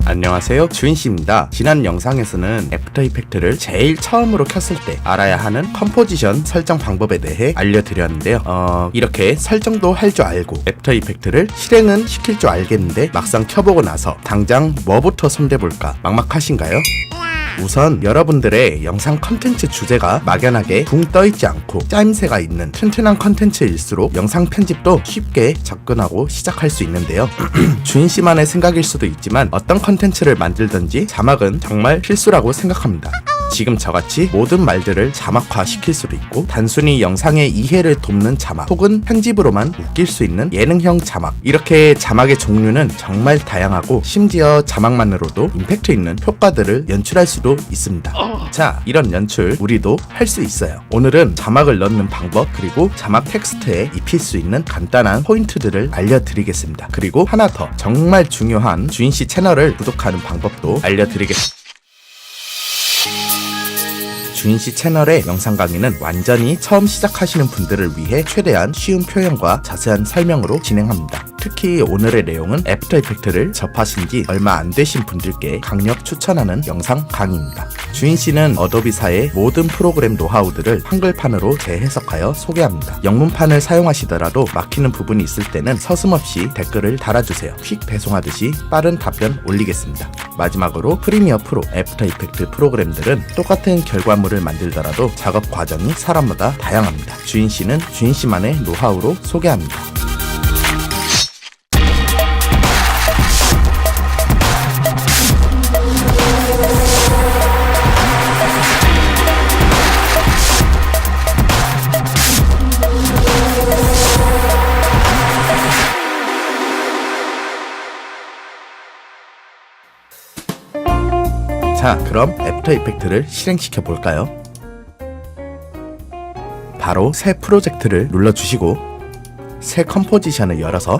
안녕하세요, 주인씨입니다. 지난 영상에서는 애프터 이펙트를 제일 처음으로 켰을 때 알아야 하는 컴포지션 설정 방법에 대해 알려드렸는데요. 이렇게 설정도 할 줄 알고 애프터 이펙트를 실행은 시킬 줄 알겠는데 막상 켜보고 나서 당장 뭐부터 손대볼까 막막하신가요? 우선 여러분들의 영상 컨텐츠 주제가 막연하게 붕 떠있지 않고 짜임새가 있는 튼튼한 컨텐츠일수록 영상 편집도 쉽게 접근하고 시작할 수 있는데요. 주인씨만의 생각일 수도 있지만 어떤 컨텐츠를 만들든지 자막은 정말 필수라고 생각합니다. 지금 저같이 모든 말들을 자막화 시킬 수도 있고 단순히 영상의 이해를 돕는 자막 혹은 편집으로만 웃길 수 있는 예능형 자막, 이렇게 자막의 종류는 정말 다양하고 심지어 자막만으로도 임팩트 있는 효과들을 연출할 수도 있습니다. 자, 이런 연출 우리도 할 수 있어요. 오늘은 자막을 넣는 방법 그리고 자막 텍스트에 입힐 수 있는 간단한 포인트들을 알려드리겠습니다. 그리고 하나 더 정말 중요한 주인씨 채널을 구독하는 방법도 알려드리겠습니다. 주인씨 채널의 영상 강의는 완전히 처음 시작하시는 분들을 위해 최대한 쉬운 표현과 자세한 설명으로 진행합니다. 특히 오늘의 내용은 애프터 이펙트를 접하신 지 얼마 안 되신 분들께 강력 추천하는 영상 강의입니다. 주인씨는 어도비사의 모든 프로그램 노하우들을 한글판으로 재해석하여 소개합니다. 영문판을 사용하시더라도 막히는 부분이 있을 때는 서슴없이 댓글을 달아주세요. 퀵 배송하듯이 빠른 답변 올리겠습니다. 마지막으로 프리미어 프로, 애프터 이펙트 프로그램들은 똑같은 결과물을 만들더라도 작업 과정이 사람마다 다양합니다. 주인씨는 주인씨만의 노하우로 소개합니다. 자, 그럼 애프터 이펙트를 실행시켜 볼까요? 바로 새 프로젝트를 눌러주시고 새 컴포지션을 열어서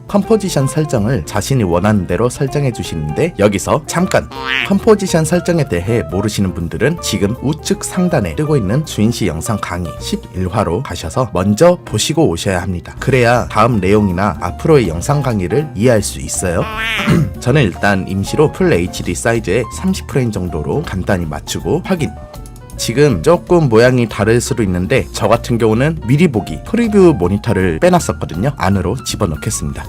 컴포지션 설정을 자신이 원하는 대로 설정해 주시는데, 여기서 잠깐 컴포지션 설정에 대해 모르시는 분들은 지금 우측 상단에 뜨고 있는 주인씨 영상 강의 11화로 가셔서 먼저 보시고 오셔야 합니다. 그래야 다음 내용이나 앞으로의 영상 강의를 이해할 수 있어요. 저는 일단 임시로 풀 HD 사이즈에 30프레임 정도로 간단히 맞추고 확인. 지금 조금 모양이 다를 수도 있는데 저 같은 경우는 미리 보기 프리뷰 모니터를 빼놨었거든요. 안으로 집어넣겠습니다.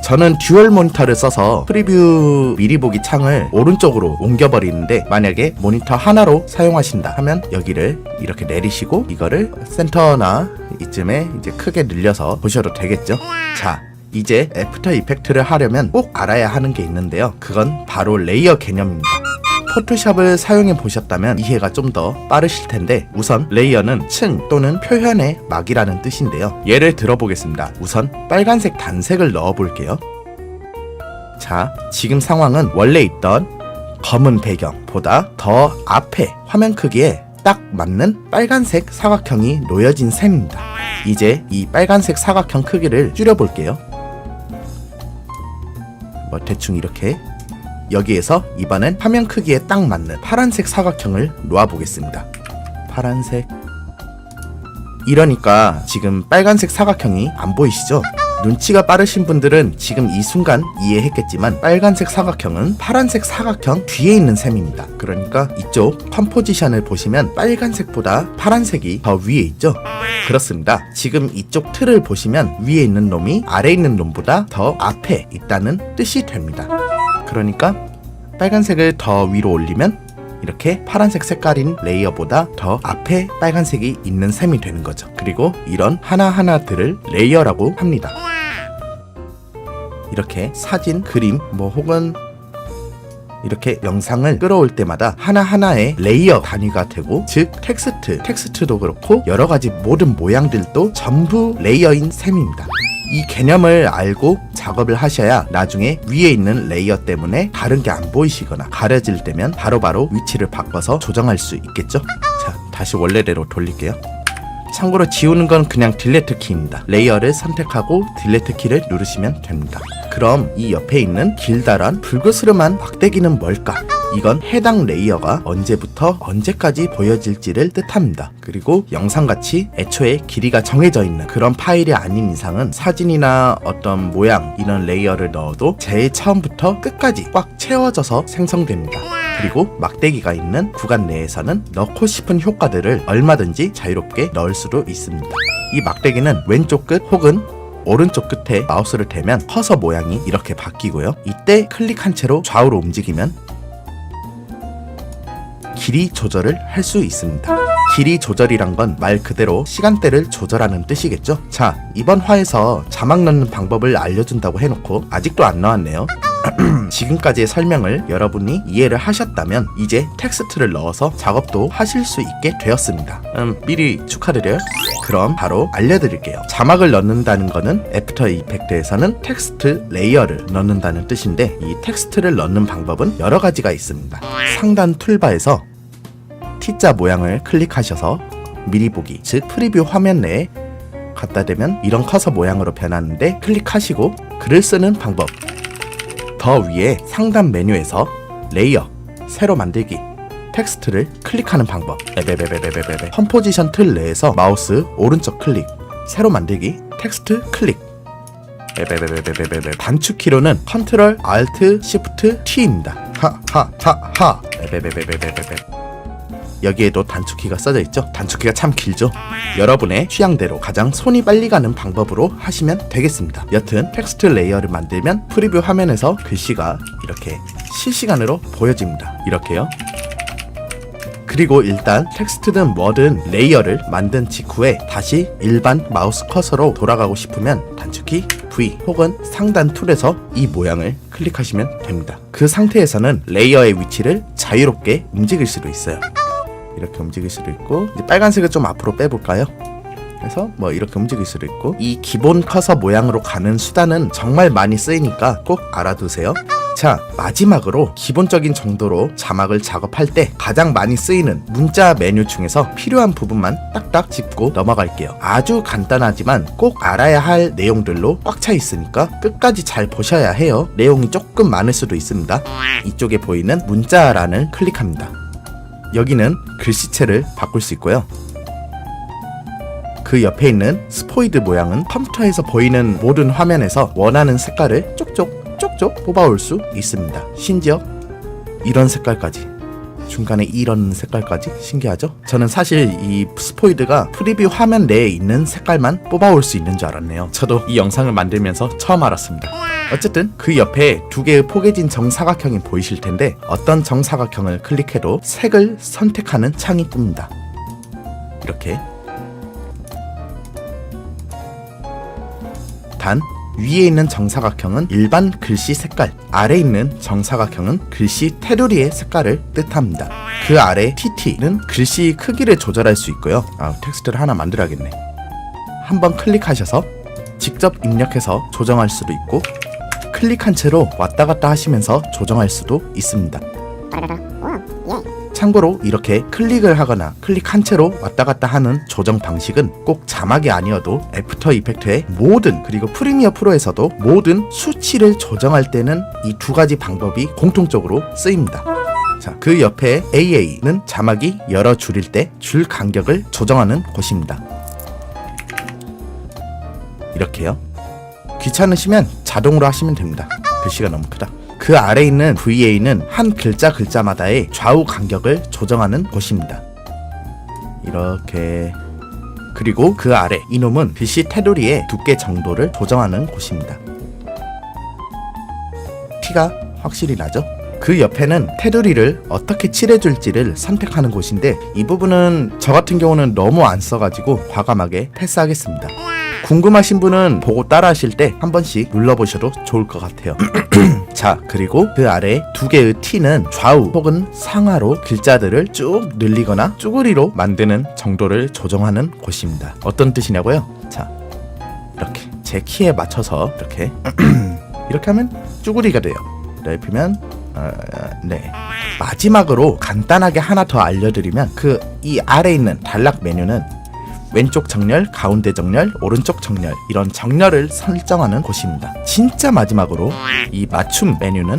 저는 듀얼 모니터를 써서 프리뷰 미리 보기 창을 오른쪽으로 옮겨버리는데, 만약에 모니터 하나로 사용하신다 하면 여기를 이렇게 내리시고 이거를 센터나 이쯤에 이제 크게 늘려서 보셔도 되겠죠. 자, 이제 애프터 이펙트를 하려면 꼭 알아야 하는 게 있는데요. 그건 바로 레이어 개념입니다. 포토샵을 사용해 보셨다면 이해가 좀 더 빠르실 텐데, 우선 레이어는 층 또는 표현의 막이라는 뜻인데요. 예를 들어보겠습니다. 우선 빨간색 단색을 넣어 볼게요. 자, 지금 상황은 원래 있던 검은 배경보다 더 앞에 화면 크기에 딱 맞는 빨간색 사각형이 놓여진 셈입니다. 이제 이 빨간색 사각형 크기를 줄여 볼게요. 뭐 대충 이렇게. 여기에서 이번엔 화면 크기에 딱 맞는 파란색 사각형을 놓아보겠습니다. 파란색. 이러니까 지금 빨간색 사각형이 안 보이시죠? 눈치가 빠르신 분들은 지금 이 순간 이해했겠지만 빨간색 사각형은 파란색 사각형 뒤에 있는 셈입니다. 그러니까 이쪽 컴포지션을 보시면 빨간색보다 파란색이 더 위에 있죠? 그렇습니다. 지금 이쪽 틀을 보시면 위에 있는 놈이 아래에 있는 놈보다 더 앞에 있다는 뜻이 됩니다. 그러니까 빨간색을 더 위로 올리면 이렇게 파란색 색깔인 레이어보다 더 앞에 빨간색이 있는 셈이 되는 거죠. 그리고 이런 하나하나들을 레이어라고 합니다. 이렇게 사진, 그림, 혹은 이렇게 영상을 끌어올 때마다 하나하나의 레이어 단위가 되고, 즉 텍스트도 그렇고 여러가지 모든 모양들도 전부 레이어인 셈입니다. 이 개념을 알고 작업을 하셔야 나중에 위에 있는 레이어 때문에 다른 게 안 보이시거나 가려질 때면 바로바로 위치를 바꿔서 조정할 수 있겠죠? 자, 다시 원래대로 돌릴게요. 참고로 지우는 건 그냥 딜레트 키입니다. 레이어를 선택하고 딜레트 키를 누르시면 됩니다. 그럼 이 옆에 있는 길다란 불그스름한 막대기는 뭘까? 이건 해당 레이어가 언제부터 언제까지 보여질지를 뜻합니다. 그리고 영상같이 애초에 길이가 정해져 있는 그런 파일이 아닌 이상은 사진이나 어떤 모양 이런 레이어를 넣어도 제일 처음부터 끝까지 꽉 채워져서 생성됩니다. 그리고 막대기가 있는 구간 내에서는 넣고 싶은 효과들을 얼마든지 자유롭게 넣을 수도 있습니다. 이 막대기는 왼쪽 끝 혹은 오른쪽 끝에 마우스를 대면 커서 모양이 이렇게 바뀌고요. 이때 클릭한 채로 좌우로 움직이면 길이 조절을 할 수 있습니다. 길이 조절이란 건 말 그대로 시간대를 조절하는 뜻이겠죠? 자, 이번 화에서 자막 넣는 방법을 알려준다고 해놓고 아직도 안 나왔네요. 지금까지의 설명을 여러분이 이해를 하셨다면 이제 텍스트를 넣어서 작업도 하실 수 있게 되었습니다. 미리 축하드려요. 그럼 바로 알려드릴게요. 자막을 넣는다는 거는 애프터 이펙트에서는 텍스트 레이어를 넣는다는 뜻인데 이 텍스트를 넣는 방법은 여러 가지가 있습니다. 상단 툴바에서 T자 모양을 클릭하셔서 미리 보기, 즉 프리뷰 화면 내에 갖다 대면 이런 커서 모양으로 변하는데 클릭하시고 글을 쓰는 방법. 더 위에 상단 메뉴에서 레이어, 새로 만들기, 텍스트를 클릭하는 방법. 컴포지션 틀 내에서 마우스 오른쪽 클릭, 새로 만들기, 텍스트 클릭. 단축키로는 컨트롤, 알트, 시프트, T입니다. 여기에도 단축키가 써져 있죠. 단축키가 참 길죠. 여러분의 취향대로 가장 손이 빨리 가는 방법으로 하시면 되겠습니다. 여튼 텍스트 레이어를 만들면 프리뷰 화면에서 글씨가 이렇게 실시간으로 보여집니다. 이렇게요. 그리고 일단 텍스트든 뭐든 레이어를 만든 직후에 다시 일반 마우스 커서로 돌아가고 싶으면 단축키 V 혹은 상단 툴에서 이 모양을 클릭하시면 됩니다. 그 상태에서는 레이어의 위치를 자유롭게 움직일 수도 있어요. 이렇게 움직일 수도 있고, 이제 빨간색을 좀 앞으로 빼볼까요? 그래서 뭐 이렇게 움직일 수도 있고, 이 기본 커서 모양으로 가는 수단은 정말 많이 쓰이니까 꼭 알아두세요. 자, 마지막으로 기본적인 정도로 자막을 작업할 때 가장 많이 쓰이는 문자 메뉴 중에서 필요한 부분만 딱딱 짚고 넘어갈게요. 아주 간단하지만 꼭 알아야 할 내용들로 꽉 차 있으니까 끝까지 잘 보셔야 해요. 내용이 조금 많을 수도 있습니다. 이쪽에 보이는 문자란을 클릭합니다. 여기는 글씨체를 바꿀 수 있고요. 그 옆에 있는 스포이드 모양은 컴퓨터에서 보이는 모든 화면에서 원하는 색깔을 쪽쪽 뽑아올 수 있습니다. 심지어 이런 색깔까지, 중간에 이런 색깔까지. 신기하죠? 저는 사실 이 스포이드가 프리뷰 화면 내에 있는 색깔만 뽑아올 수 있는 줄 알았네요. 저도 이 영상을 만들면서 처음 알았습니다. 어쨌든 그 옆에 두 개의 포개진 정사각형이 보이실 텐데 어떤 정사각형을 클릭해도 색을 선택하는 창이 뜹니다. 이렇게. 단 위에 있는 정사각형은 일반 글씨 색깔, 아래에 있는 정사각형은 글씨 테두리의 색깔을 뜻합니다. 그 아래 TT는 글씨 크기를 조절할 수 있고요. 텍스트를 하나 만들어야겠네. 한번 클릭하셔서 직접 입력해서 조정할 수도 있고, 클릭한 채로 왔다 갔다 하시면서 조정할 수도 있습니다. 참고로 이렇게 클릭을 하거나 클릭한 채로 왔다 갔다 하는 조정 방식은 꼭 자막이 아니어도 애프터 이펙트의 모든, 그리고 프리미어 프로에서도 모든 수치를 조정할 때는 이 두 가지 방법이 공통적으로 쓰입니다. 자, 그 옆에 AA는 자막이 여러 줄일 때 줄 간격을 조정하는 곳입니다. 이렇게요. 귀찮으시면 자동으로 하시면 됩니다. 글씨가 너무 크다. 그 아래 있는 VA는 한 글자마다의 좌우 간격을 조정하는 곳입니다. 이렇게. 그리고 그 아래 이놈은 글씨 테두리의 두께 정도를 조정하는 곳입니다. 티가 확실히 나죠? 그 옆에는 테두리를 어떻게 칠해줄지를 선택하는 곳인데 이 부분은 저 같은 경우는 너무 안 써가지고 과감하게 패스하겠습니다. 궁금하신 분은 보고 따라 하실 때 한 번씩 눌러보셔도 좋을 것 같아요. 자, 그리고 그 아래 두 개의 T는 좌우 혹은 상하로 글자들을 쭉 늘리거나 쭈그리로 만드는 정도를 조정하는 곳입니다. 어떤 뜻이냐고요? 자, 이렇게 제 키에 맞춰서 이렇게 이렇게 하면 쭈그리가 돼요. 넓히면 네. 마지막으로 간단하게 하나 더 알려드리면 이 아래 있는 단락 메뉴는 왼쪽 정렬, 가운데 정렬, 오른쪽 정렬, 이런 정렬을 설정하는 곳입니다. 진짜 마지막으로 이 맞춤 메뉴는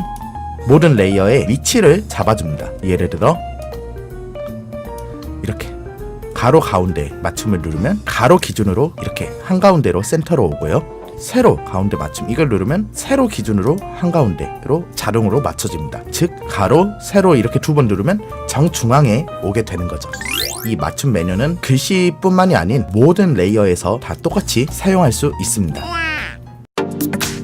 모든 레이어의 위치를 잡아줍니다. 예를 들어 이렇게 가로 가운데 맞춤을 누르면 가로 기준으로 이렇게 한가운데로 센터로 오고요. 세로 가운데 맞춤 이걸 누르면 세로 기준으로 한가운데로 자동으로 맞춰집니다. 즉 가로 세로 이렇게 두 번 누르면 정중앙에 오게 되는 거죠. 이 맞춤 메뉴는 글씨뿐만이 아닌 모든 레이어에서 다 똑같이 사용할 수 있습니다.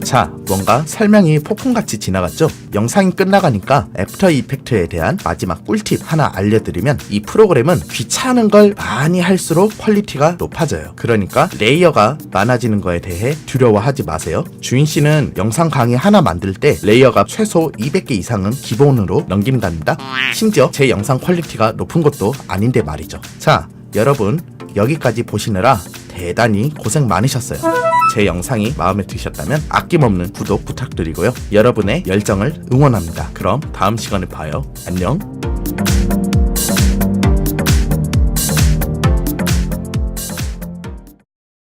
자, 뭔가 설명이 폭풍같이 지나갔죠? 영상이 끝나가니까 애프터 이펙트에 대한 마지막 꿀팁 하나 알려드리면 이 프로그램은 귀찮은 걸 많이 할수록 퀄리티가 높아져요. 그러니까 레이어가 많아지는 거에 대해 두려워하지 마세요. 주인씨는 영상 강의 하나 만들 때 레이어가 최소 200개 이상은 기본으로 넘긴답니다. 심지어 제 영상 퀄리티가 높은 것도 아닌데 말이죠. 자, 여러분 여기까지 보시느라 대단히 고생 많으셨어요. 제 영상이 마음에 드셨다면 아낌없는 구독 부탁드리고요. 여러분의 열정을 응원합니다. 그럼 다음 시간에 봐요. 안녕.